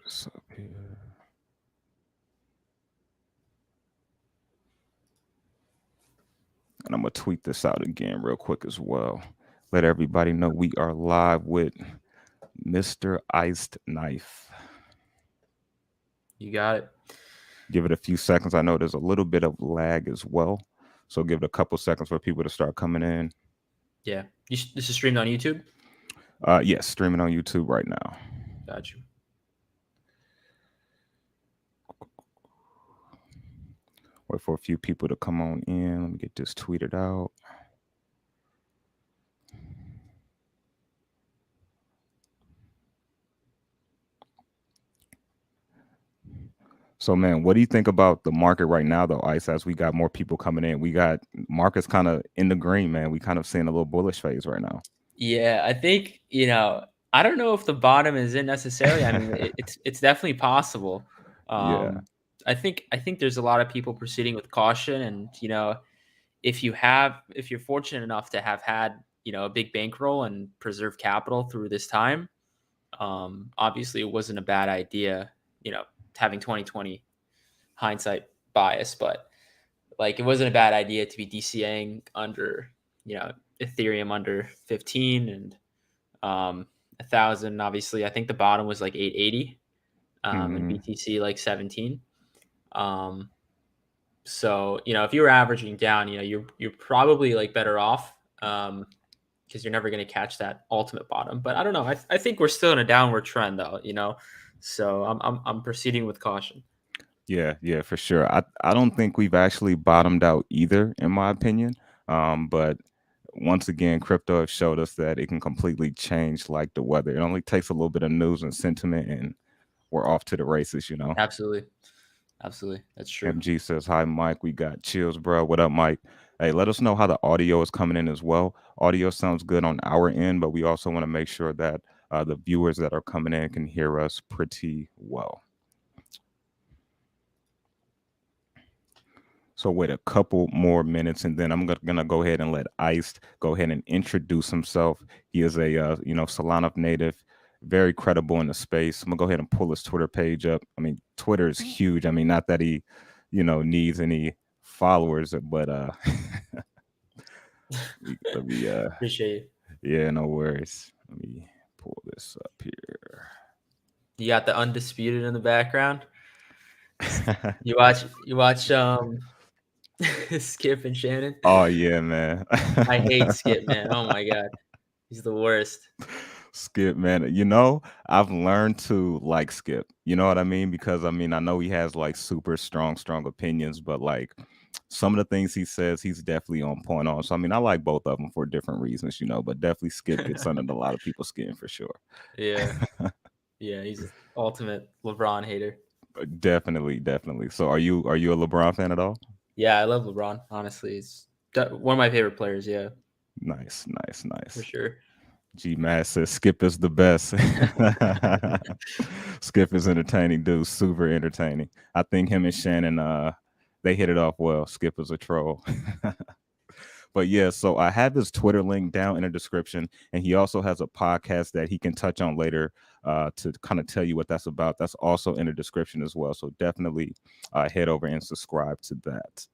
this up here. And I'm going to tweet this out again real quick as well. Let everybody know we are live with Mr. Iced Knife. You got it. Give it a few seconds. I know there's a little bit of lag as well. So give it a couple seconds for people to start coming in. Yeah. This is streamed on YouTube? Yes, streaming on YouTube right now. Got you. Wait for a few people to come on in. Let me get this tweeted out. So, man, what do you think about the market right now, though, Ice, as we got more people coming in? We got markets kind of in the green, man. We kind of seeing a little bullish phase right now. Yeah, I think, I don't know if the bottom is in necessarily. I mean, it's definitely possible. Yeah. I think there's a lot of people proceeding with caution, and if you're fortunate enough to have had a big bankroll and preserve capital through this time, obviously it wasn't a bad idea, having 2020 hindsight bias, but like it wasn't a bad idea to be DCAing under Ethereum under 15 and 1,000. Obviously, I think the bottom was like 880, and BTC like 17. So if you were averaging down, you're probably like better off, because you're never going to catch that ultimate bottom. But I don't know. I think we're still in a downward trend though. So I'm proceeding with caution. Yeah, for sure. I don't think we've actually bottomed out either, in my opinion. But once again, crypto has showed us that it can completely change like the weather. It only takes a little bit of news and sentiment, and we're off to the races. Absolutely. That's true. MG says, "Hi, Mike. We got chills, bro. What up, Mike? Hey, let us know how the audio is coming in as well. Audio sounds good on our end, but we also want to make sure that the viewers that are coming in can hear us pretty well." So wait a couple more minutes, and then I'm gonna go ahead and let Iced go ahead and introduce himself. He is a Solana native, very credible in the space. I'm gonna go ahead and pull his Twitter page up. I mean, Twitter is huge. I mean, not that he, needs any followers, but let me Appreciate it. yeah, no worries. Let me pull this up here. You got the undisputed in the background. You watch Skip and Shannon. Oh yeah, man. I hate Skip, man. Oh my god, he's the worst. Skip, man. I've learned to like Skip. You know what I mean? Because I mean, I know he has like super strong opinions, but like some of the things he says, he's definitely on point on. So I mean, I like both of them for different reasons, but definitely Skip gets under a lot of people's skin for sure. Yeah, he's ultimate LeBron hater. Definitely. So are you a LeBron fan at all? Yeah, I love LeBron. Honestly, he's one of my favorite players. Yeah, Nice. for sure. G Mass says Skip is the best. Skip is entertaining, dude. Super entertaining. I think him and Shannon, they hit it off well. Skip is a troll. But yeah, so I have his Twitter link down in the description, and he also has a podcast that he can touch on later to kind of tell you what that's about. That's also in the description as well. So definitely head over and subscribe to that.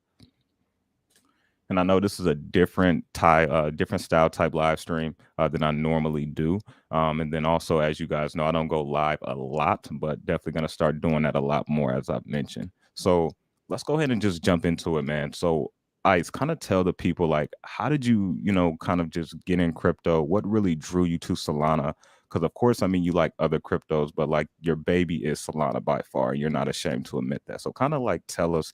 And I know this is a different different style type live stream than I normally do. And then also, as you guys know, I don't go live a lot, but definitely going to start doing that a lot more, as I've mentioned. So let's go ahead and just jump into it, man. So Ice, kind of tell the people, like, how did you, kind of just get in crypto? What really drew you to Solana? Because of course, I mean, you like other cryptos, but like your baby is Solana by far. You're not ashamed to admit that. So kind of like tell us,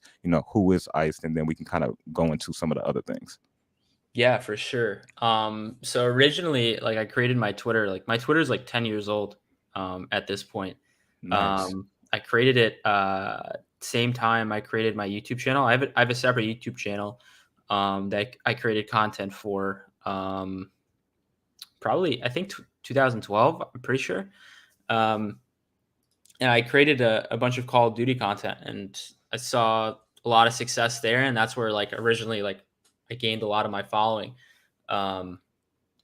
who is Iced, and then we can kind of go into some of the other things. Yeah, for sure. So originally, like I created my Twitter. Like my Twitter is like 10 years old. At this point, Nice. I created it same time I created my YouTube channel. I have a separate YouTube channel that I created content for. Probably I think 2012. I'm pretty sure. Um, and I created a bunch of Call of Duty content, and I saw a lot of success there, and that's where like originally like I gained a lot of my following. And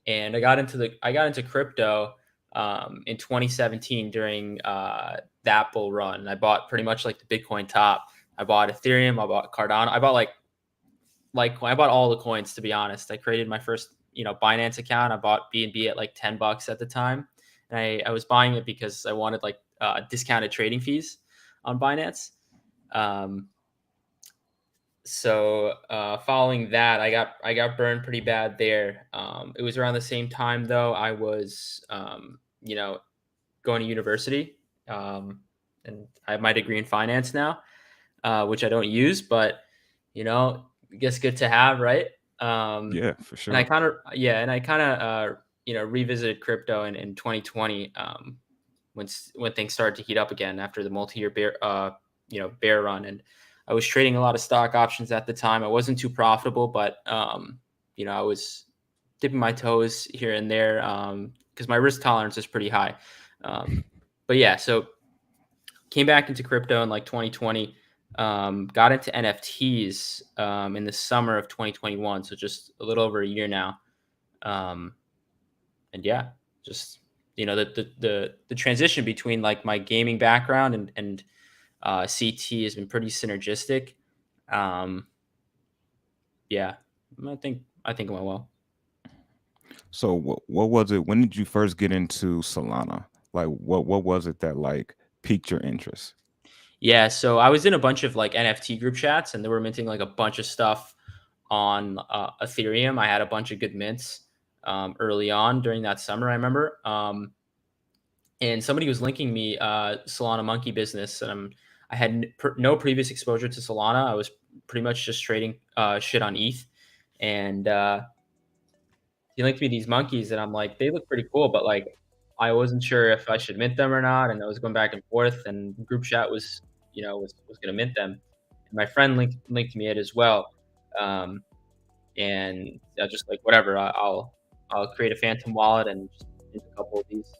I got into crypto in 2017 during that bull run. I bought pretty much like the Bitcoin top. I bought Ethereum. I bought Cardano. I bought I bought all the coins, to be honest. I created my first Binance account. I bought BNB at like $10 at the time, and I was buying it because I wanted like discounted trading fees on Binance. So following that, I got burned pretty bad there. It was around the same time though I was going to university, and I have my degree in finance now, which I don't use, but I guess good to have, right? Yeah, for And I sure. kind of revisited crypto in 2020, when things started to heat up again after the multi-year bear run. And I was trading a lot of stock options at the time. I wasn't too profitable, but I was dipping my toes here and there, because my risk tolerance is pretty high. But yeah, so came back into crypto in like 2020. Got into NFTs in the summer of 2021, so just a little over a year now. Um, and yeah, just the transition between like my gaming background and CT has been pretty synergistic. Um, yeah, I think it went well. So what was it? When did you first get into Solana? Like what was it that like piqued your interest? Yeah, so I was in a bunch of like NFT group chats, and they were minting like a bunch of stuff on Ethereum. I had a bunch of good mints early on during that summer, I remember. And somebody was linking me Solana Monkey business, and I had no previous exposure to Solana. I was pretty much just trading shit on ETH, and he linked me these monkeys, and I'm like, they look pretty cool, but like, I wasn't sure if I should mint them or not, and I was going back and forth. And group chat was, was going to mint them. And my friend linked me it as well, um, and I was just like, whatever, I'll create a phantom wallet and just mint a couple of these.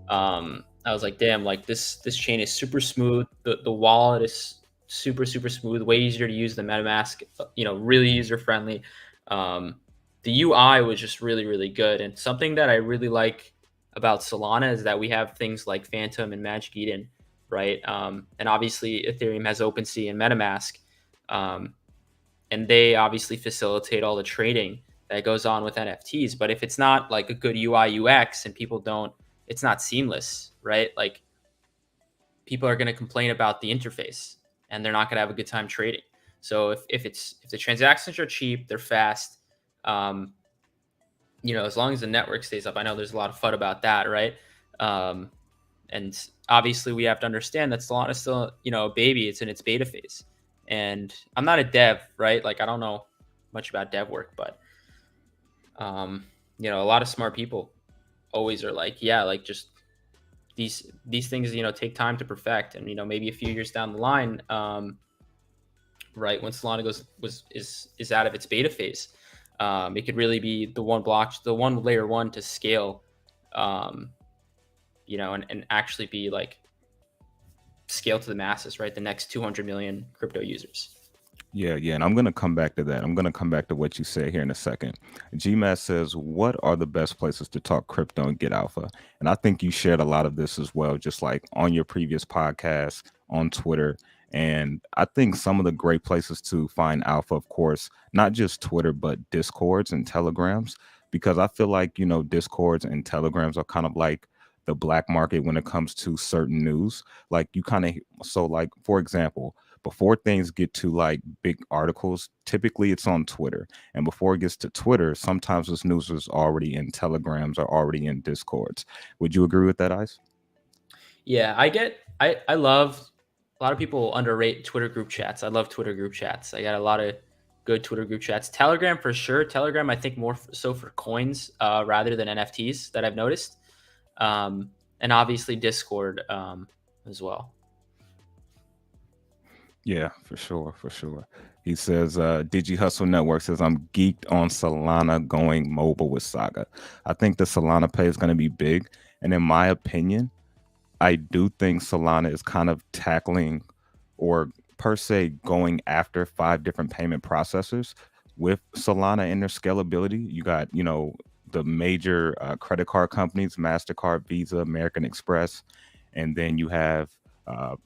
I was like, damn, like this chain is super smooth. The wallet is super smooth, way easier to use than MetaMask. Really user friendly. Um, the UI was just really good, and something that I really like about Solana is that we have things like Phantom and Magic Eden, right? And obviously Ethereum has OpenSea and MetaMask, um, and they obviously facilitate all the trading that goes on with NFTs. But if it's not like a good UI UX and people don't, it's not seamless, right? Like, people are going to complain about the interface, and they're not going to have a good time trading. So if the transactions are cheap, they're fast, um, as long as the network stays up. I know there's a lot of FUD about that, right? Um, and obviously we have to understand that Solana is still, a baby. It's in its beta phase, and I'm not a dev, right? Like, I don't know much about dev work, but a lot of smart people always are like, yeah, like, just these things, take time to perfect. And maybe a few years down the line, right, when Solana is out of its beta phase, it could really be the one layer one to scale, and actually be like scale to the masses, right? The next 200 million crypto users. Yeah, and I'm gonna come back to that. I'm gonna come back to what you said here in a second. GMAT says, "What are the best places to talk crypto and get alpha?" And I think you shared a lot of this as well, just like on your previous podcast, on Twitter. And I think some of the great places to find alpha, of course, not just Twitter, but Discords and Telegrams, because I feel like Discords and Telegrams are kind of like the black market when it comes to certain news. Like you kind of so like for example, before things get to like big articles, typically it's on Twitter. And before it gets to Twitter, sometimes this news is already in Telegrams or already in Discords. Would you agree with that, Ice? Yeah, I love, a lot of people underrate Twitter group chats. I love Twitter group chats. I got a lot of good Twitter group chats. Telegram for sure. Telegram, I think more so for coins rather than NFTs that I've noticed. And obviously Discord as well. Yeah, for sure, for sure. He says, Digi Hustle Network says, I'm geeked on Solana going mobile with Saga. I think the Solana Pay is going to be big. And in my opinion, I do think Solana is kind of tackling or per se going after 5 different payment processors with Solana and their scalability. You got, the major credit card companies: Mastercard, Visa, American Express, and then you have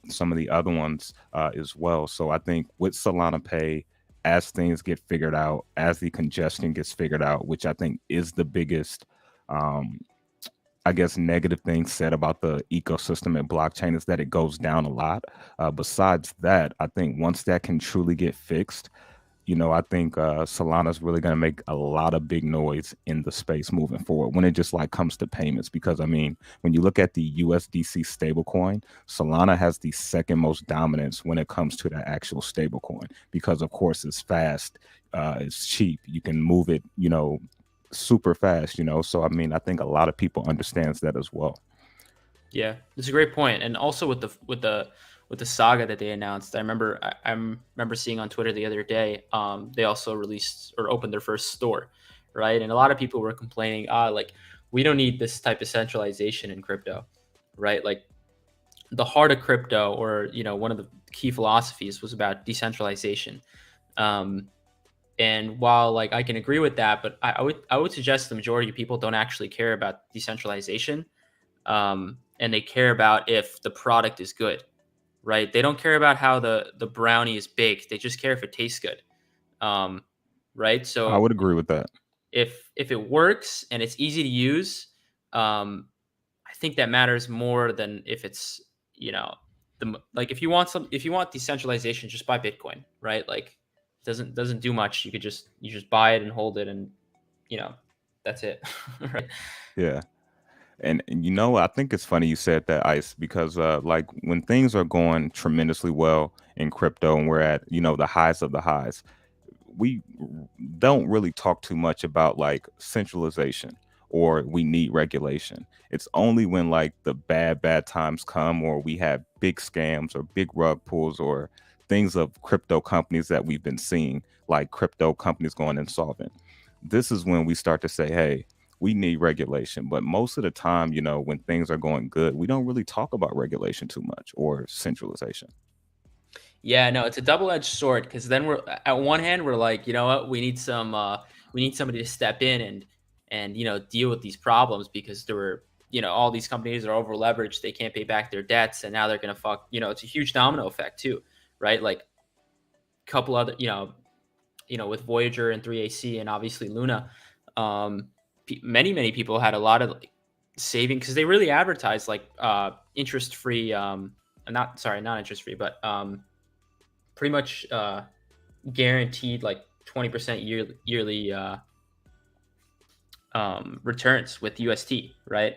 some of the other ones as well. So I think with Solana Pay, as things get figured out, as the congestion gets figured out, which I think is the biggest, um, I guess, negative thing said about the ecosystem and blockchain, is that it goes down a lot. Besides that, I think once that can truly get fixed, I think Solana's really going to make a lot of big noise in the space moving forward when it just like comes to payments. Because I mean, when you look at the USDC stablecoin, Solana has the second most dominance when it comes to the actual stablecoin. Because of course it's fast, it's cheap, you can move it, super fast. So I mean, I think a lot of people understands that as well. Yeah, it's a great point. And also with the saga that they announced, I remember seeing on Twitter the other day, they also released or opened their first store, right? And a lot of people were complaining, like we don't need this type of centralization in crypto, right? Like the heart of crypto, or one of the key philosophies was about decentralization. Um, and while like I can agree with that, but I would suggest the majority of people don't actually care about decentralization, and they care about if the product is good, right? They don't care about how the brownie is baked. They just care if it tastes good, um, right? I So would agree with that. if it works and it's easy to use, um, I think that matters more than if it's you know like if you want decentralization, just buy Bitcoin, right? Like doesn't do much. You just buy it and hold it, and you know that's it, right? Yeah. And I think it's funny you said that, Ice, because like when things are going tremendously well in crypto and we're at, the highs of the highs, we don't really talk too much about like centralization or we need regulation. It's only when like the bad times come, or we have big scams or big rug pulls or things of crypto companies that we've been seeing, like crypto companies going insolvent. This is when we start to say, hey, we need regulation. But most of the time, when things are going good, we don't really talk about regulation too much or centralization. Yeah, no, it's a double-edged sword, because then we're at one hand we're like, you know what, we need somebody to step in and deal with these problems, because there were all these companies are over leveraged, they can't pay back their debts, and now they're gonna fuck. It's a huge domino effect too, right? Like a couple other with Voyager and 3AC and obviously Luna, many people had a lot of like saving, because they really advertised like interest free, not interest free, but pretty much guaranteed like 20% yearly returns with UST, right?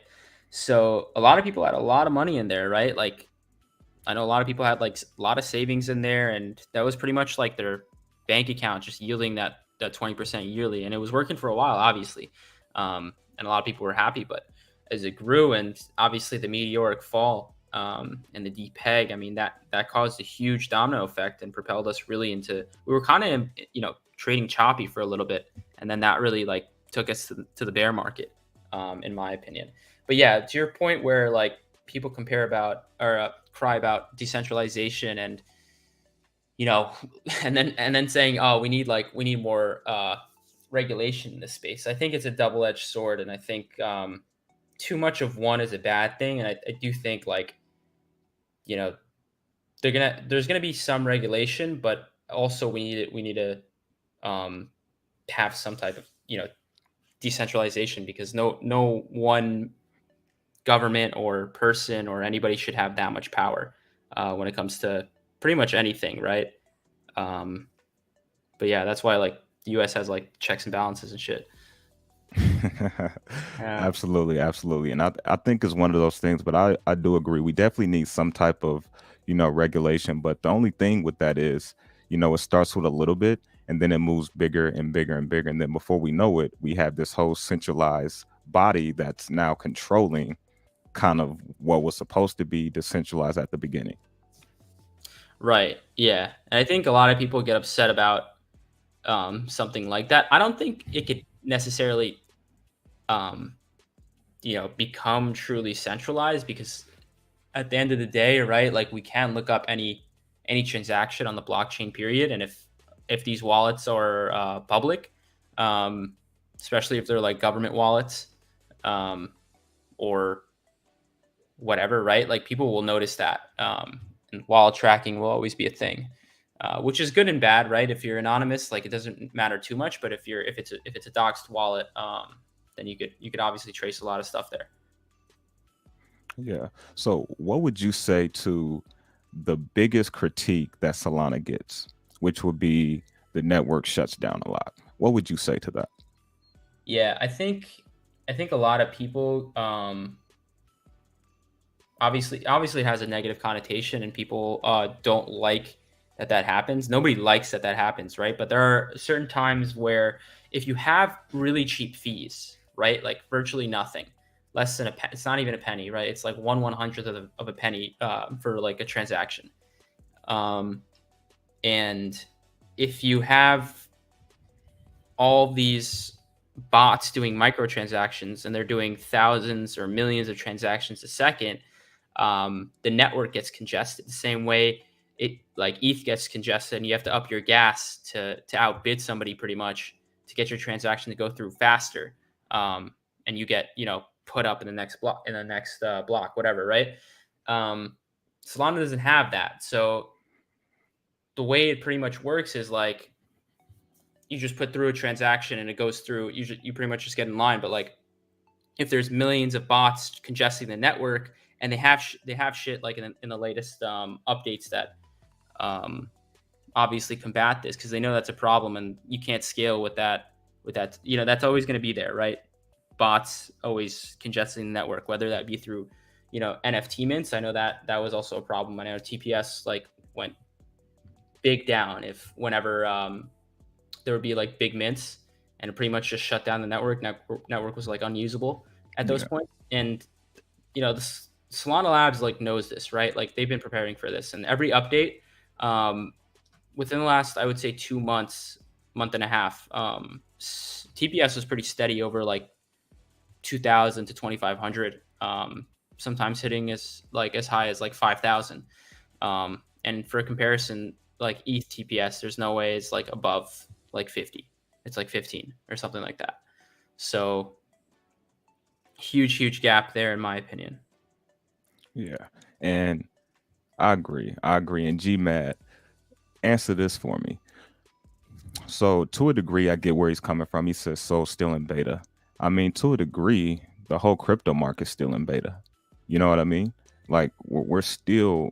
So a lot of people had a lot of money in there, right? Like I know a lot of people had like a lot of savings in there, and that was pretty much like their bank account just yielding that 20% yearly, and it was working for a while, obviously, and a lot of people were happy. But as it grew, and obviously the meteoric fall, and the deep peg, I mean that caused a huge domino effect and propelled us really into, we were kind of trading choppy for a little bit, and then that really like took us to the bear market, in my opinion. But yeah, to your point where like people compare about or cry about decentralization, and you know and then saying, oh, we need more regulation in this space. I think it's a double-edged sword, and I think too much of one is a bad thing. And I do think like you know there's gonna be some regulation, but also we need to um have some type of decentralization, because no one government or person or anybody should have that much power when it comes to pretty much anything, right? Um, but yeah, that's why like the U.S. has like checks and balances and shit. Yeah. Absolutely, absolutely. And I think it's one of those things, but I do agree. We definitely need some type of, regulation. But the only thing with that is, it starts with a little bit and then it moves bigger and bigger and bigger. And then before we know it, we have this whole centralized body that's now controlling kind of what was supposed to be decentralized at the beginning. Right. Yeah. And I think a lot of people get upset about something like that. I don't think it could necessarily um, become truly centralized, because at the end of the day, right, like we can look up any transaction on the blockchain period, and if these wallets are public, um, especially if they're like government wallets, um, or whatever, right? Like people will notice that, and wallet tracking will always be a thing, which is good and bad, right? If you're anonymous, like it doesn't matter too much, but if it's a doxed wallet, then you could obviously trace a lot of stuff there. Yeah. So, what would you say to the biggest critique that Solana gets, which would be the network shuts down a lot? What would you say to that? Yeah, I think a lot of people, obviously it has a negative connotation, and people don't like that happens. Nobody likes that happens, right? But there are certain times where if you have really cheap fees, right, like virtually nothing, less than it's not even a penny, right? It's like 1/100th of a penny, for like a transaction. um, and if you have all these bots doing microtransactions and they're doing thousands or millions of transactions a second, the network gets congested the same way it like ETH gets congested, and you have to up your gas to outbid somebody pretty much to get your transaction to go through faster. And you get put up in the next block, block, whatever, right? Um, Solana doesn't have that, so the way it pretty much works is like you just put through a transaction and it goes through. You pretty much just get in line. But like if there's millions of bots congesting the network, and they have shit like in the latest updates that um, obviously combat this, because they know that's a problem and you can't scale with that. That's always going to be there, right? Bots always congesting the network, whether that be through NFT mints. I know that was also a problem. I know TPS like went big down if whenever there would be like big mints, and it pretty much just shut down the network. Network was like unusable at those Yeah. points. And the Solana Labs like knows this, right? Like they've been preparing for this, and every update, um, within the last, I would say, 2 months, month and a half, TPS was pretty steady over like 2,000 to 2,500. Sometimes hitting as high as like 5,000. And for a comparison, like ETH TPS, there's no way it's like above like 50. It's like 15 or something like that. So huge gap there, in my opinion. Yeah. And I agree. I agree. And GMAT, answer this for me. So, to a degree, I get where he's coming from. He says so still in beta. I mean, to a degree, the whole crypto market's still in beta. You know what I mean? Like, we're still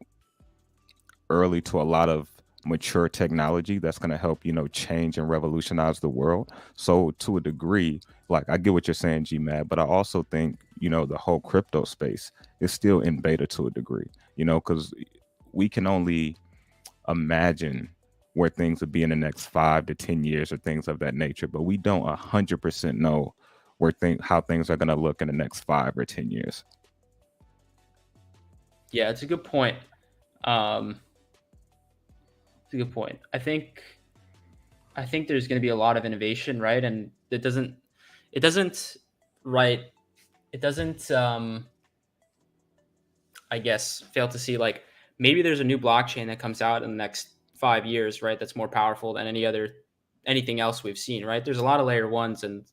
early to a lot of mature technology that's going to help change and revolutionize the world. So to a degree, like, I get what you're saying, GMAT, but I also think the whole crypto space is still in beta to a degree, because we can only imagine where things would be in the next 5 to 10 years or things of that nature, but we don't 100% know how things are going to look in the next 5 or 10 years. Yeah, it's a good point. um it's a good point. I think there's going to be a lot of innovation, right? And it doesn't right it doesn't I guess fail to see like maybe there's a new blockchain that comes out in the next 5 years, right? That's more powerful than anything else we've seen, right? There's a lot of layer ones and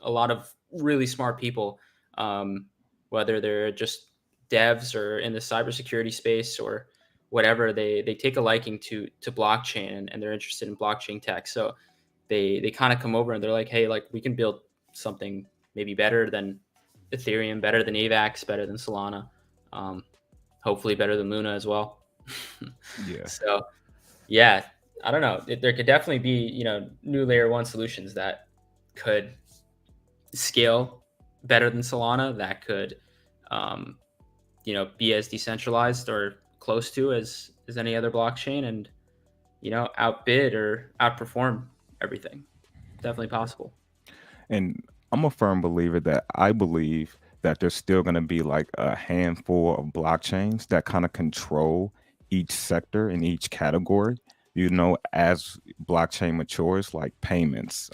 a lot of really smart people, um, whether they're just devs or in the cybersecurity space or whatever. They take a liking to blockchain, and they're interested in blockchain tech. So they kind of come over and they're like, hey, like we can build something maybe better than Ethereum, better than AVAX, better than Solana, um, hopefully better than Luna as well. Yeah. So yeah, I don't know. There could definitely be new layer one solutions that could scale better than Solana, that could um, be as decentralized or close to as any other blockchain, and outbid or outperform everything. Definitely possible. And I'm a firm believer that I believe that there's still going to be like a handful of blockchains that kind of control each sector in each category. As blockchain matures, like payments,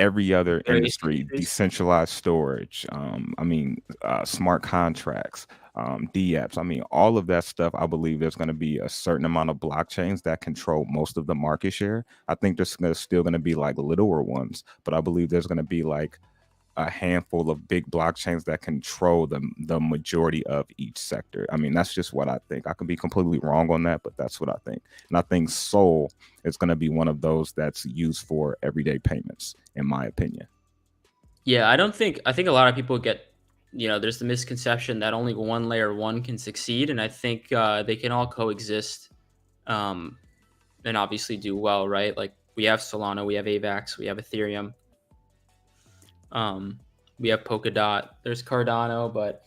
every other various industry, industries. decentralized storage, smart contracts, DApps. I mean, all of that stuff. I believe there's going to be a certain amount of blockchains that control most of the market share. I think there's still going to be like littler ones, but I believe there's going to be like a handful of big blockchains that control the majority of each sector. I mean, that's just what I think. I could be completely wrong on that, but that's what I think. And I think Sol is going to be one of those that's used for everyday payments, in my opinion. Yeah, I think a lot of people get, there's the misconception that only one layer one can succeed, and I think they can all coexist, um, and obviously do well, right? Like we have Solana, we have AVAX, we have Ethereum, um, we have Polkadot. There's Cardano, but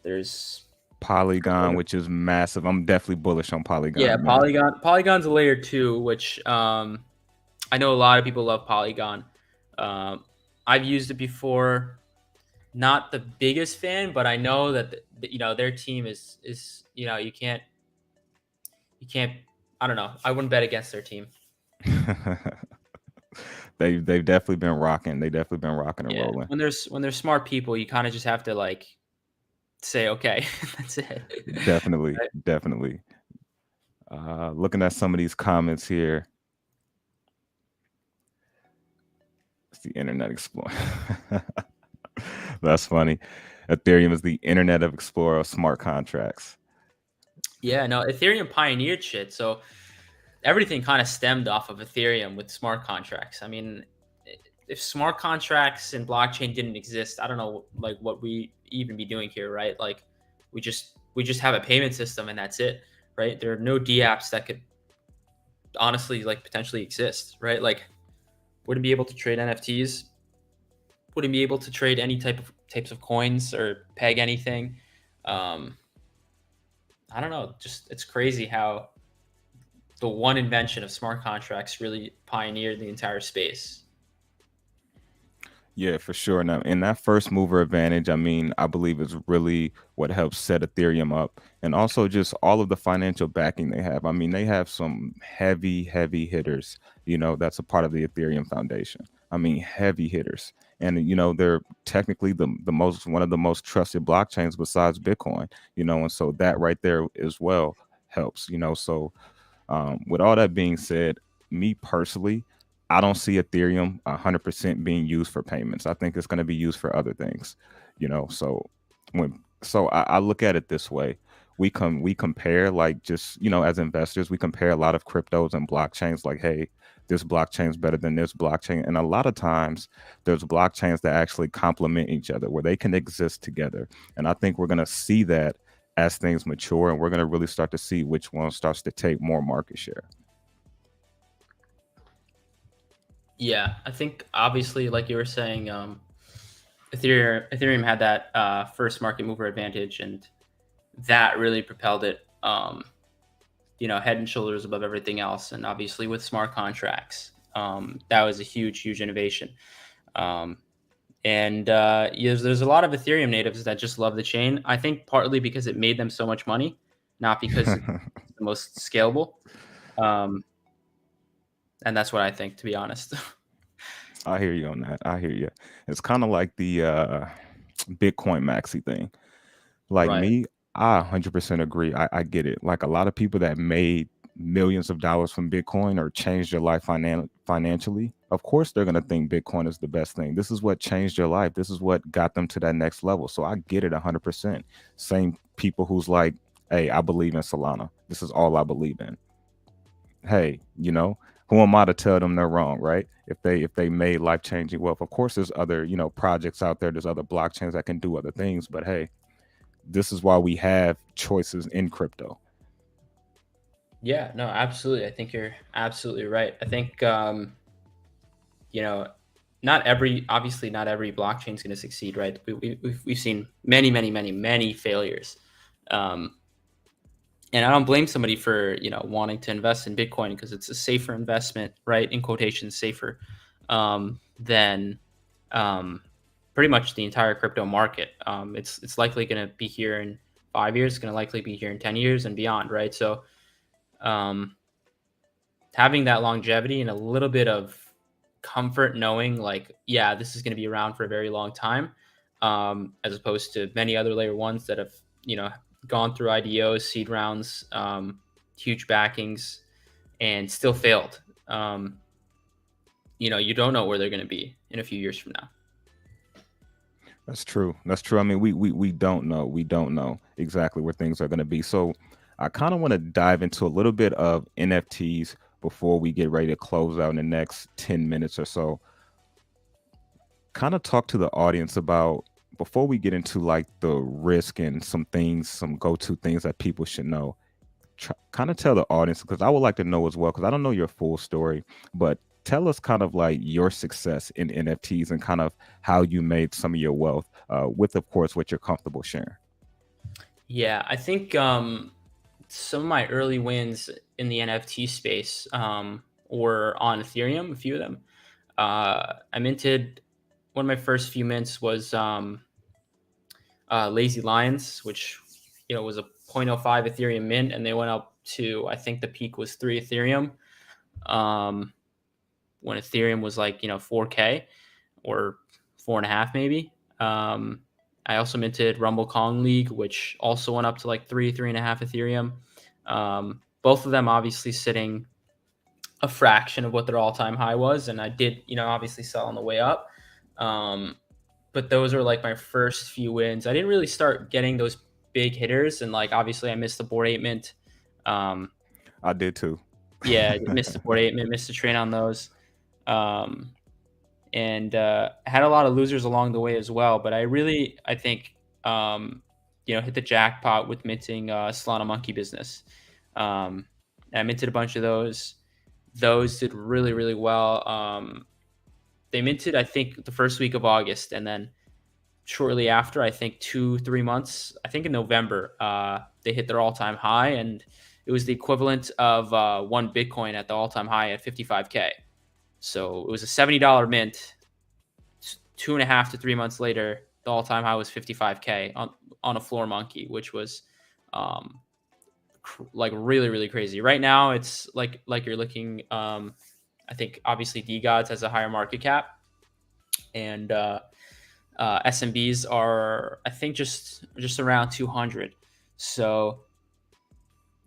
there's Polygon, which is massive. I'm definitely bullish on yeah, Polygon, man. Polygon's a layer two, which I know a lot of people love Polygon. Um, I've used it before. Not the biggest fan, but I know that their team is you can't. I don't know. I wouldn't bet against their team. They've definitely been rocking. They definitely been rocking and Yeah, rolling. when there's smart people, you kind of just have to like say okay, that's it. Definitely, Right? definitely. Looking at some of these comments here, it's the Internet Explorer. That's funny. Ethereum is the Internet of Explorer of smart contracts. Yeah, no, Ethereum pioneered shit, so everything kind of stemmed off of Ethereum with smart contracts. I mean, if smart contracts and blockchain didn't exist, I don't know like what we even be doing here, right? Like we just have a payment system and that's it, right? There are no DApps that could honestly like potentially exist, right? Like wouldn't be able to trade NFTs, wouldn't be able to trade any types of coins or peg anything. Um, I don't know, just it's crazy how the one invention of smart contracts really pioneered the entire space. Yeah, for sure. Now, in that first mover advantage, I mean, I believe is really what helps set Ethereum up, and also just all of the financial backing they have. I mean, they have some heavy, heavy hitters. That's a part of the Ethereum Foundation. I mean, heavy hitters, and they're technically the most one of the most trusted blockchains besides Bitcoin. And so that right there as well helps. So with all that being said, me personally, I don't see Ethereum 100% being used for payments. I think it's going to be used for other things. So I look at it this way. We compare like just as investors, we compare a lot of cryptos and blockchains. Like, hey, this blockchain's better than this blockchain, and a lot of times there's blockchains that actually complement each other, where they can exist together. And I think we're going to see that as things mature, and we're going to really start to see which one starts to take more market share. Yeah, I think obviously, like you were saying, Ethereum had that first market mover advantage, and that really propelled it, head and shoulders above everything else. And obviously, with smart contracts, that was a huge, huge innovation. Um, and there's a lot of Ethereum natives that just love the chain. I think partly because it made them so much money, not because it's the most scalable. Um, and that's what I think, to be honest. I hear you on that. I hear you. It's kind of like the Bitcoin maxi thing. Like Right. me, I 100% agree. I get it. Like a lot of people that made millions of dollars from Bitcoin or changed their life financially, of course they're going to think Bitcoin is the best thing. This is what changed their life. This is what got them to that next level. So I get it 100%. Same people who's like, hey, I believe in Solana. This is all I believe in. Hey, who am I to tell them they're wrong, right? If they made life changing wealth, of course there's other projects out there. There's other blockchains that can do other things, but hey, this is why we have choices in crypto. Yeah, no, absolutely. I think you're absolutely right. I think you know, obviously not every blockchain is going to succeed, right? We've seen many, many, many, many failures, um, and I don't blame somebody for wanting to invest in Bitcoin because it's a safer investment, right? In quotations, safer than um, pretty much the entire crypto market. It's likely going to be here in 5 years. It's going to likely be here in 10 years and beyond, right? So um, having that longevity and a little bit of comfort knowing like, yeah, this is going to be around for a very long time, as opposed to many other layer ones that have, gone through IDOs, seed rounds, huge backings, and still failed. You don't know where they're going to be in a few years from now. That's true. That's true. I mean, we don't know. We don't know exactly where things are going to be. So I kind of want to dive into a little bit of NFTs before we get ready to close out in the next 10 minutes or so. Kind of talk to the audience about, before we get into like the risk and some things, some go-to things that people should know. Kind of tell the audience, because I would like to know as well, because I don't know your full story, but tell us kind of like your success in NFTs and kind of how you made some of your wealth, with, of course, what you're comfortable sharing. Yeah, I think some of my early wins in the NFT space were on Ethereum, a few of them. I minted, one of my first few mints was Lazy Lions, which was a 0.05 Ethereum mint, and they went up to, I think the peak was 3 Ethereum, when Ethereum was like 4K or 4.5 maybe. I also minted Rumble Kong League, which also went up to like 3.5 Ethereum. Both of them obviously sitting a fraction of what their all-time high was, and I did obviously sell on the way up. But those are like my first few wins. I didn't really start getting those big hitters, and like obviously I missed the Bored Ape mint. I did too. Yeah, missed the Bored Ape mint, missed the train on those, and had a lot of losers along the way as well. But I think hit the jackpot with minting Solana Monkey Business. I minted a bunch of those. Those did really, really well. They minted, I think, the first week of August, and then shortly after, I think 2-3 months, I think in November, they hit their all-time high, and it was the equivalent of one Bitcoin at the all-time high at 55K. So it was a $70 mint. 2.5 to 3 months later, the all-time high was 55K on a floor monkey, which was like really, really crazy. Right now, it's like you're looking. I think obviously DGods has a higher market cap, and SMBs are, I think, just around 200. So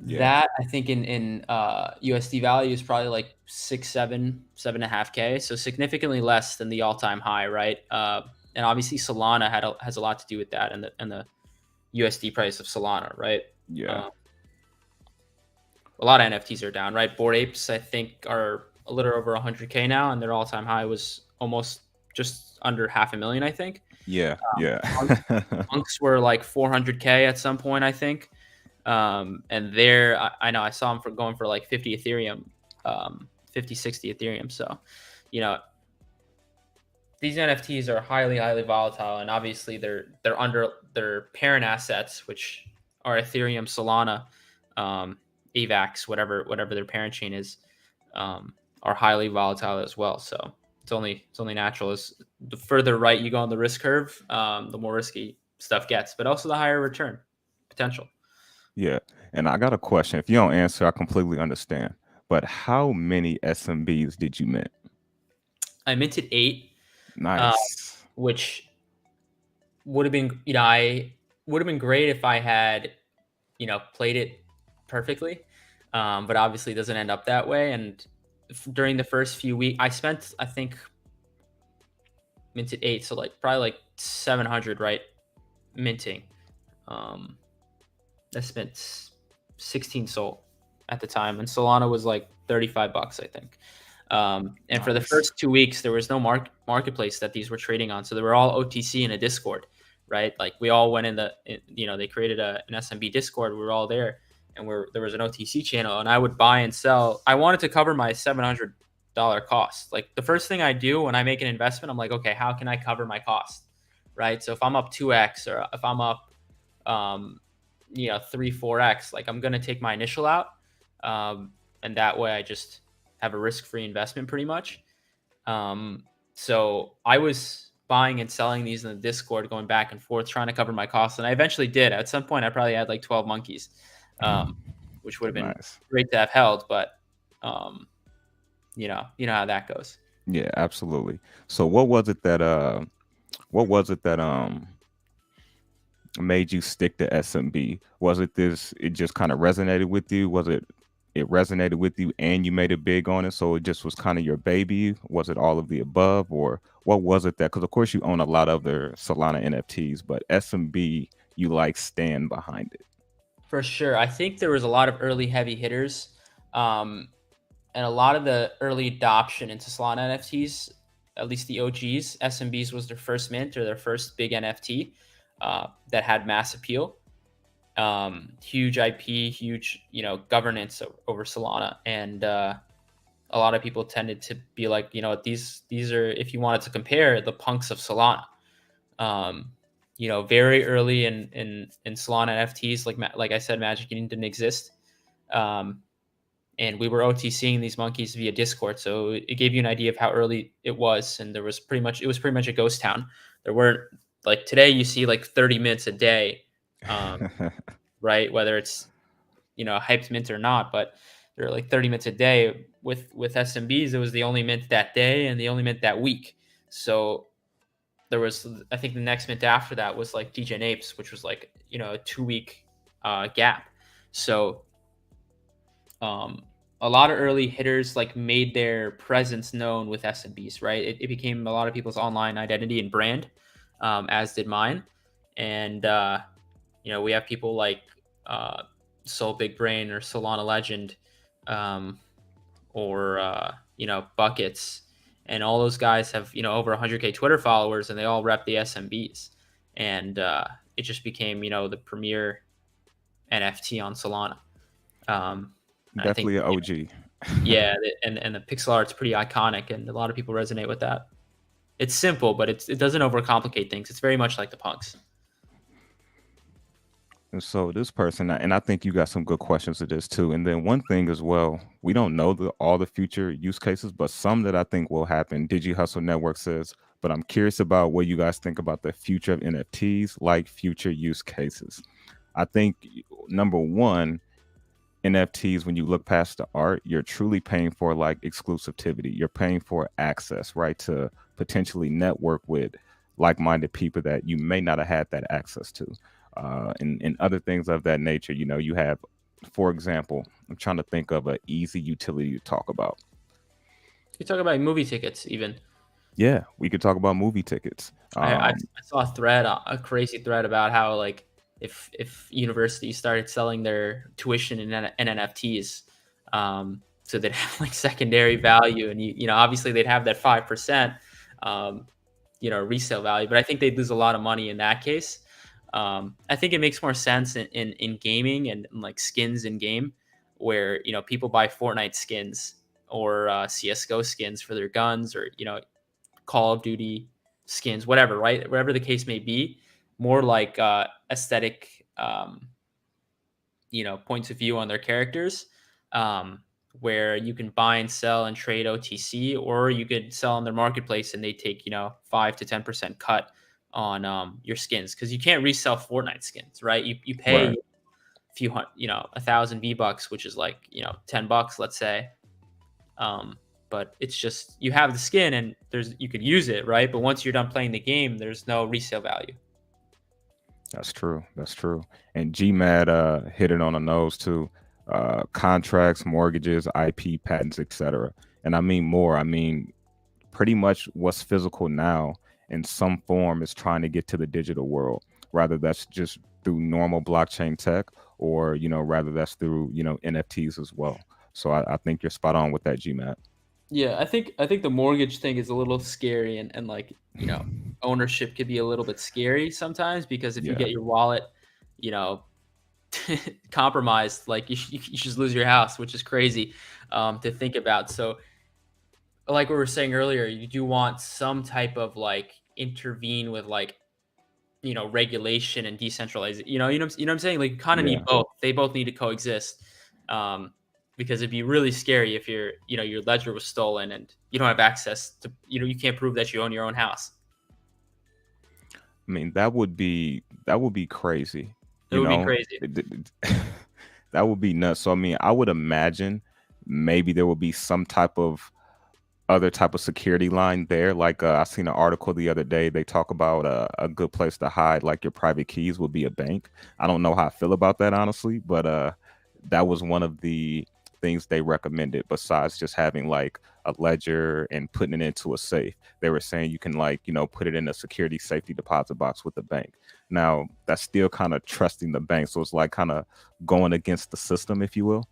that, I think, in USD value is probably like 7.5K. So significantly less than the all-time high, right? And obviously Solana has a lot to do with that, and the USD price of Solana, right? Yeah. A lot of NFTs are down, right? Bored Apes, I think, are a little over 100K now, and their all-time high was almost just under 500,000, I think. Yeah. Monks were like 400K at some point, I think. And there, I know I saw them going for like 50 Ethereum, 50, 60 Ethereum. So, these NFTs are highly, highly volatile, and obviously they're under their parent assets, which are Ethereum, Solana, AVAX, whatever their parent chain is, are highly volatile as well. So it's only natural. As the further right you go on the risk curve, the more risky stuff gets, but also the higher return potential. Yeah. And I got a question. If you don't answer, I completely understand. But how many SMBs did you mint? I minted 8. Nice. Which would have been, I would have been great if I had, played it perfectly. But obviously it doesn't end up that way. And during the first few weeks, I spent, I think, minted 8. So like probably like 700, right? Minting. I spent 16 SOL at the time, and Solana was like $35, I think. And for the first 2 weeks, there was no marketplace that these were trading on. So they were all OTC in a Discord, right? Like we all went they created an SMB Discord. We were all there, and there was an OTC channel, and I would buy and sell. I wanted to cover my $700 cost. Like the first thing I do when I make an investment, I'm like, okay, how can I cover my cost, right? So if I'm up 2x, or if I'm up, 3-4x, like I'm going to take my initial out. And that way I just have a risk-free investment pretty much. So I was buying and selling these in the Discord, going back and forth, trying to cover my costs. And I eventually did. At some point, I probably had like 12 monkeys, which would have been great to have held. But, you know how that goes. Yeah, absolutely. So what was it that made you stick to SMB? Was it this? It just kind of resonated with you? Was it? It resonated with you, and you made it big on it, so it just was kind of your baby. Was it all of the above, or what was it that? Because of course you own a lot of other Solana NFTs, but SMB you like stand behind it. For sure. I think there was a lot of early heavy hitters, um, and a lot of the early adoption into Solana NFTs, at least the OGs, SMBs was their first mint or their first big NFT that had mass appeal. Huge IP, huge governance over Solana, and a lot of people tended to be like, these are, if you wanted to compare, the punks of Solana. Um, very early in Solana NFTs, like I said, Magic Eden didn't exist, um, and we were OTCing these monkeys via Discord, so it gave you an idea of how early it was. And it was pretty much a ghost town. There weren't, like today you see like 30 minutes a day, right? Whether it's a hyped mint or not, but there are like 30 mints a day. With SMBs, it was the only mint that day and the only mint that week. So there was, I think the next mint after that was like DJ Apes, which was like a 2 week gap. So um, a lot of early hitters like made their presence known with SMBs, right? It became a lot of people's online identity and brand, as did mine. And we have people like uh, Soul Big Brain or Solana Legend, um, or Buckets, and all those guys have over 100K Twitter followers, and they all rep the SMBs, and it just became the premier NFT on Solana. I think Definitely an OG. yeah, and the pixel art's pretty iconic, and a lot of people resonate with that. It's simple, but it doesn't overcomplicate things. It's very much like the punks. And so this person, and I think you got some good questions to this too. And then one thing as well, we don't know all the future use cases, but some that I think will happen. Digi Hustle Network says, but I'm curious about what you guys think about the future of NFTs, like future use cases. I think number one, NFTs, when you look past the art, you're truly paying for like exclusivity. You're paying for access, right? To potentially network with like minded people that you may not have had that access to. And other things of that nature. You have, for example, I'm trying to think of an easy utility to talk about. You talk about movie tickets, even. Yeah, we could talk about movie tickets. I saw a thread, a crazy thread about how like if universities started selling their tuition in NFTs, so they'd have like secondary value, and obviously they'd have that 5%, resale value, but I think they'd lose a lot of money in that case. I think it makes more sense in gaming and like skins in game, where people buy Fortnite skins or CS:GO skins for their guns, or Call of Duty skins, whatever, right? Whatever the case may be, more like aesthetic, points of view on their characters, where you can buy and sell and trade OTC, or you could sell on their marketplace and they take 5 to 10% cut on your skins, because you can't resell Fortnite skins, right? You pay Right. a few hundred, 1,000 V-bucks, which is like $10, let's say. But it's just, you have the skin and you could use it, right? But once you're done playing the game, there's no resale value. That's true. That's true. And GMAT hit it on the nose too. Contracts, mortgages, IP, patents, etc. And I mean more. I mean, pretty much what's physical now in some form is trying to get to the digital world. Rather that's just through normal blockchain tech, or rather that's through NFTs as well. So I think you're spot on with that, GMAT. Yeah, I think the mortgage thing is a little scary, and like, ownership could be a little bit scary sometimes, because if you Yeah. get your wallet, you know, compromised, like you just lose your house, which is crazy to think about. So like we were saying earlier, you do want some type of like intervene with like regulation and decentralize. What I'm saying. Like you kind of need Yeah. both. They both need to coexist. Um, because it'd be really scary if your ledger was stolen and you don't have access to, you can't prove that you own your own house. I mean, that would be crazy. It You would be know, crazy. that would be nuts. So I mean, I would imagine maybe there will be some type of other type of security line there. Like I seen an article the other day. They talk about a good place to hide like your private keys would be a bank. I don't know how I feel about that honestly, but that was one of the things they recommended. Besides just having like a ledger and putting it into a safe, they were saying you can like put it in a security safety deposit box with the bank. Now that's still kind of trusting the bank, so it's like kind of going against the system, if you will.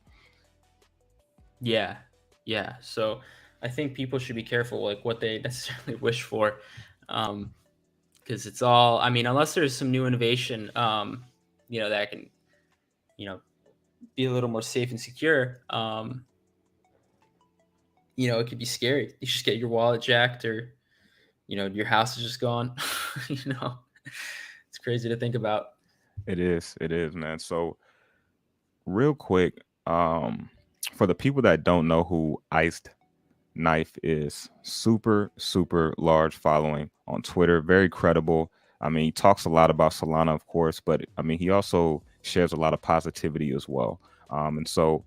Yeah, yeah. So I think people should be careful like what they necessarily wish for, because it's all. I mean, unless there's some new innovation, that can you know be a little more safe and secure. It could be scary. You just get your wallet jacked, or your house is just gone. you know, it's crazy to think about. It is, man. So real quick, for the people that don't know who Iced Knife is, super, super large following on Twitter, very credible. I mean, he talks a lot about Solana, of course, but I mean, he also shares a lot of positivity as well. And so,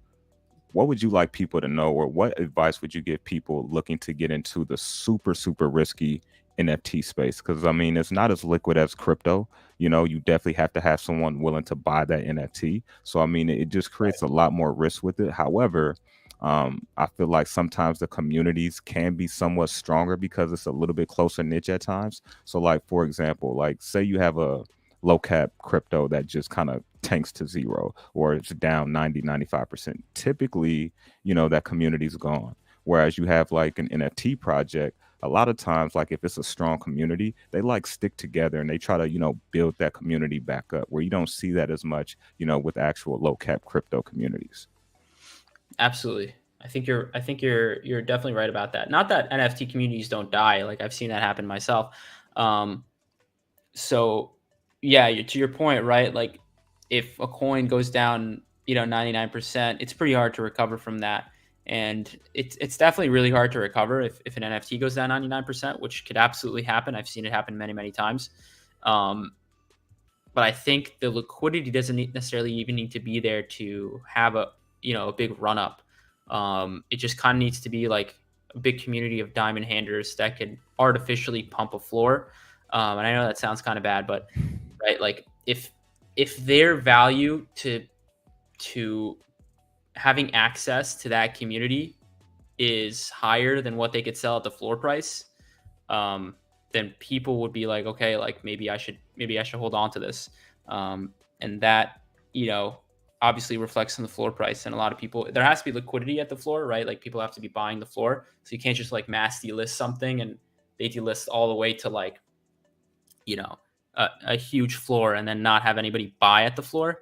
what would you like people to know, or what advice would you give people looking to get into the super, super risky NFT space? Because I mean, it's not as liquid as crypto. You definitely have to have someone willing to buy that NFT. So I mean, it just creates a lot more risk with it. However, I feel like sometimes the communities can be somewhat stronger because it's a little bit closer niche at times. So, like for example, like say you have a low cap crypto that just kind of tanks to zero or it's down 90, 95%. Typically, that community's gone. Whereas you have like an NFT project, a lot of times, like if it's a strong community, they like stick together and they try to, build that community back up where you don't see that as much, with actual low cap crypto communities. Absolutely. I think you're definitely right about that. Not that NFT communities don't die. Like I've seen that happen myself. Um, so yeah, to your point, right? Like if a coin goes down, 99%, it's pretty hard to recover from that. And it's definitely really hard to recover if an NFT goes down 99%, which could absolutely happen. I've seen it happen many, many times. Um, but I think the liquidity doesn't necessarily even need to be there to have a big run up. It just kind of needs to be like a big community of diamond handers that can artificially pump a floor. And I know that sounds kind of bad, but right, like if their value to having access to that community is higher than what they could sell at the floor price, um, then people would be like, okay, like maybe I should hold on to this, and that you know obviously reflects on the floor price. And a lot of people, there has to be liquidity at the floor, right? Like people have to be buying the floor, so you can't just like mass delist something and they delist all the way to like you know a huge floor and then not have anybody buy at the floor.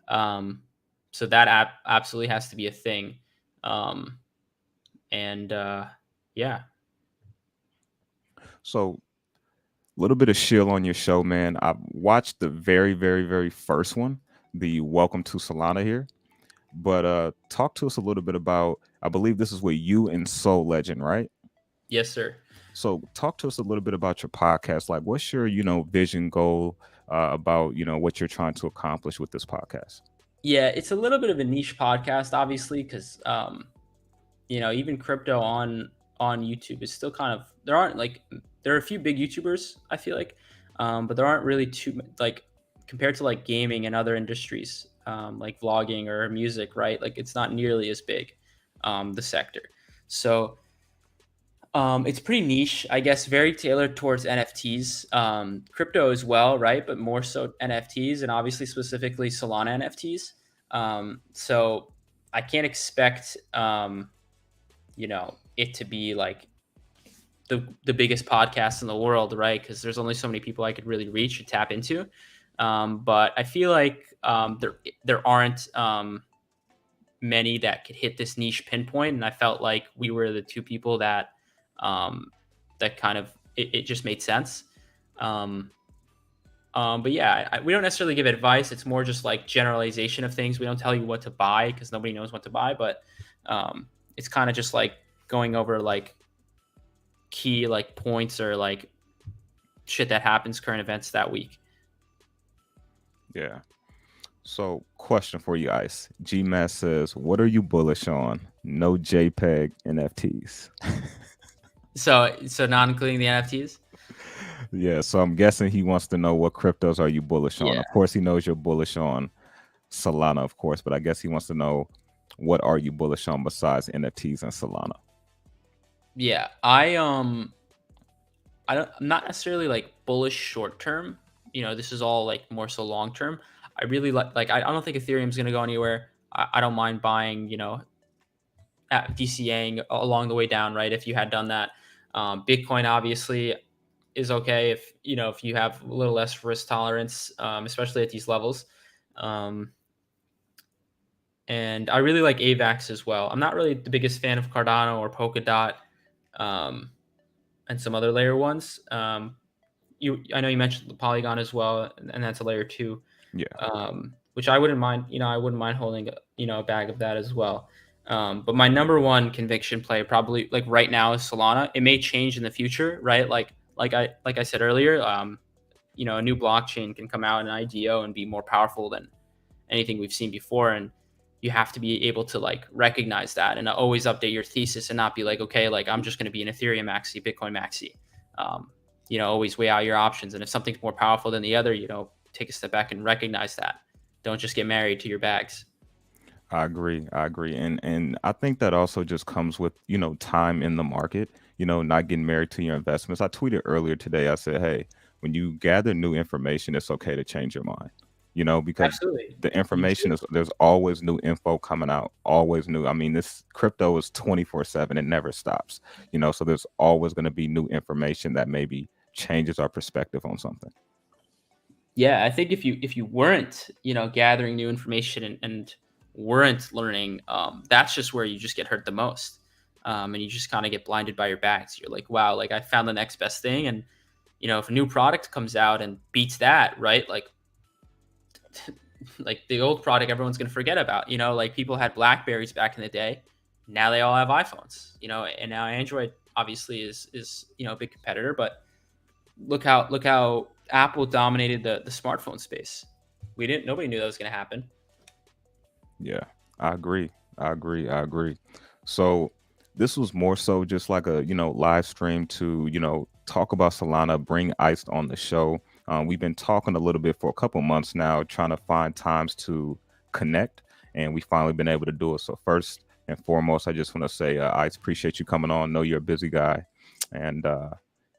Um, so that absolutely has to be a thing. Um, and yeah, So, a little bit of shill on your show, man. I watched the very, very, very first one, the Welcome to Solana here. But talk to us a little bit about. I believe this is with you and Soul Legend, right? yes, sir. So talk to us a little bit about your podcast. Like, what's your vision goal about what you're trying to accomplish with this podcast? Yeah, it's a little bit of a niche podcast, obviously, because even crypto on YouTube is still kind of there are a few big YouTubers, I feel like, but there aren't really too like compared to like gaming and other industries, like vlogging or music, right? Like it's not nearly as big, the sector. So it's pretty niche, I guess, very tailored towards NFTs, crypto as well, right? But more so NFTs, and obviously specifically Solana NFTs. So I can't expect it to be like the biggest podcast in the world, right? Because there's only so many people I could really reach and tap into. But I feel like there aren't many that could hit this niche pinpoint, and I felt like we were the two people um, that kind of it just made sense. Um, but yeah, we don't necessarily give advice. It's more just like generalization of things. We don't tell you what to buy because nobody knows what to buy, but it's kind of just like going over like key like points or like shit that happens, current events that week. Yeah. So, question for you, Ice. GMAS says, "What are you bullish on? No JPEG NFTs." So not including the NFTs. Yeah, so I'm guessing he wants to know what cryptos are you bullish on. Yeah, Of course, he knows you're bullish on Solana, of course, but I guess he wants to know what are you bullish on besides NFTs and Solana. yeah. I'm not necessarily like bullish short term. This is all like more so long term. I really I don't think Ethereum's going to go anywhere. I don't mind buying, at DCAing along the way down, right? If you had done that, Bitcoin obviously is okay if you have a little less risk tolerance, especially at these levels. Um, and I really like AVAX as well. I'm not really the biggest fan of Cardano or Polkadot, um, and some other layer ones. I know you mentioned the Polygon as well, and that's a layer two, Yeah, which I wouldn't mind. I wouldn't mind holding a bag of that as well. But my number one conviction play, probably like right now, is Solana. It may change in the future, right? Like I said earlier, a new blockchain can come out, an IDO, and be more powerful than anything we've seen before. And you have to be able to like recognize that and always update your thesis and not be like, okay, like I'm just going to be an Ethereum maxi, Bitcoin maxi. Always weigh out your options. And if something's more powerful than the other, take a step back and recognize that. Don't just get married to your bags. I agree. I agree. And I think that also just comes with, time in the market, not getting married to your investments. I tweeted earlier today, I said, hey, when you gather new information, it's okay to change your mind, because Absolutely. the Me information too. is there's always new info coming out, always new. I mean, this crypto is 24/7. It never stops, so there's always going to be new information that maybe changes our perspective on something. Yeah, I think if you weren't, gathering new information and weren't learning, that's just where you just get hurt the most. And you just kind of get blinded by your bags. You're like, wow, like I found the next best thing. And, if a new product comes out and beats that, right? Like the old product everyone's going to forget about. Like people had Blackberries back in the day. Now they all have iPhones, and now Android obviously is a big competitor, but look how Apple dominated the smartphone space. Nobody knew that was going to happen. Yeah, I agree. I agree. I agree. So this was more so just like a live stream to talk about Solana, bring Iced on the show. We've been talking a little bit for a couple months now, trying to find times to connect, and we finally been able to do it. So first and foremost, I just want to say, Ice, appreciate you coming on. Know you're a busy guy, and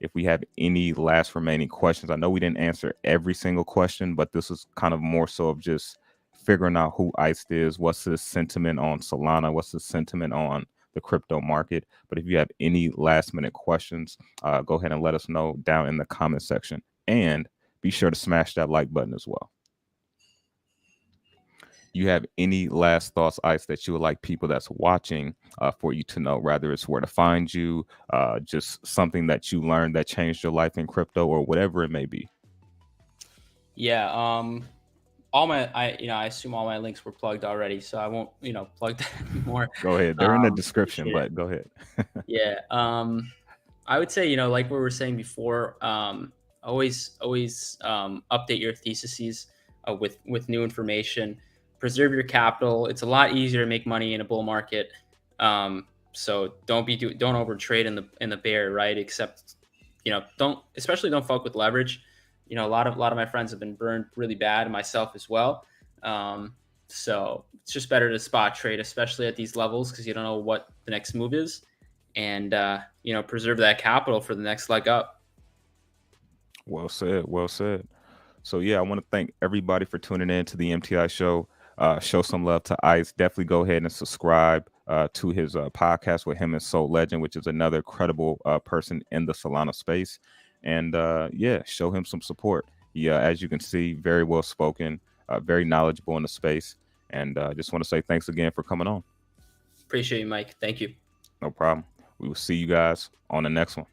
if we have any last remaining questions, I know we didn't answer every single question, but this is kind of more so of just figuring out who ICED is, what's the sentiment on Solana, what's the sentiment on the crypto market. But if you have any last minute questions, go ahead and let us know down in the comment section. And be sure to smash that like button as well. You have any last thoughts, Ice, that you would like people that's watching for you to know, whether it's where to find you, just something that you learned that changed your life in crypto, or whatever it may be? Yeah. All my I assume all my links were plugged already, so I won't plug that anymore. Go ahead. They're in the description, Appreciate it. but go ahead. Yeah. I would say like we were saying before, always update your theses with new information. Preserve your capital. It's a lot easier to make money in a bull market. So don't overtrade in the bear, right? Except don't fuck with leverage. A lot of my friends have been burned really bad, myself as well. So it's just better to spot trade, especially at these levels, because you don't know what the next move is, and preserve that capital for the next leg up. Well said. Well said. So yeah, I want to thank everybody for tuning in to the MTI show. Show some love to Ice. Definitely go ahead and subscribe to his podcast with him and Soul Legend, which is another credible person in the Solana space. And yeah, show him some support. Yeah, as you can see, very well spoken, very knowledgeable in the space. And just want to say thanks again for coming on. Appreciate you, Mike. Thank you. No problem. We will see you guys on the next one.